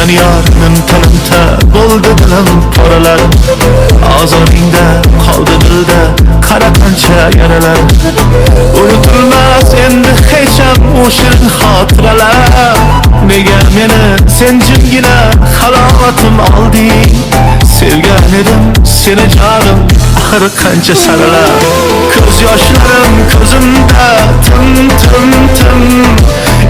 nimta bo'ldi dilim poralar. Ozoningda qoldi dilda qara qancha yaralar. Unutilmas endi hech ham o shirin xotiralar. Nega meni sen jimgina halovatim olding? Sevgan edim seni jonim, axir qancha saralar. Ko'z yoshlarim ko'zimda tim tim tim.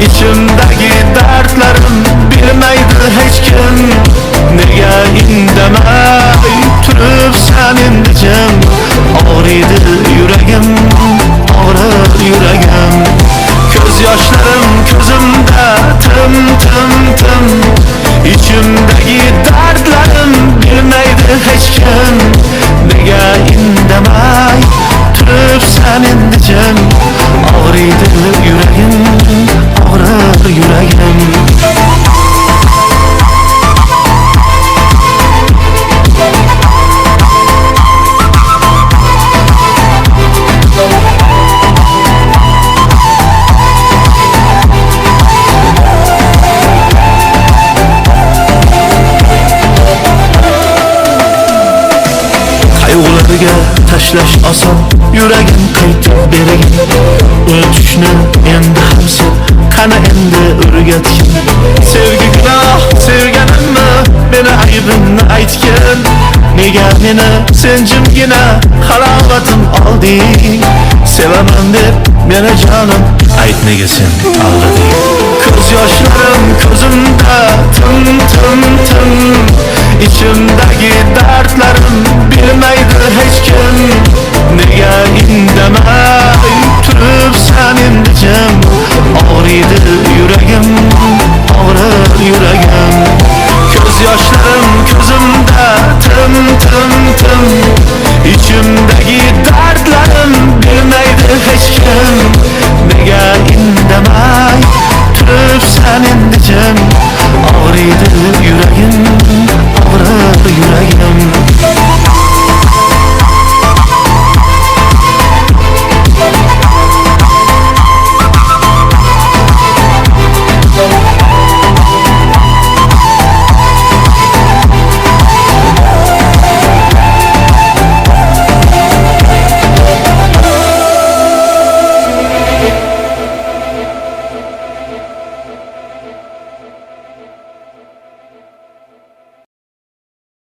İçimdagi dardlarim bilmaydi hech kim. Nega indamay turibsan endi jim? Og'riydi yuragim, og'rir yuragim. Ko'z yoshlarim ko'zimda tim tim tim. İçimdagi dardlarim bilmaydi hech kim. Nega indamay turibsan endi jim? Og'riydi yuragim, og'rir yuragim. Qayg'ularga tashlash oson, yuragim qaytib bergin. Unutishni endi ham sen qani endi o'rgatgin. Sevgi gunoh, sevganimni meni aybimni aytgin. Nega meni sen jimgina halovatim olding? Sevaman deb meni jonim, ayt nega sen aldading? Ko'z yoshlarim ko'zimda tim tim tim. İçimdagi dardlarim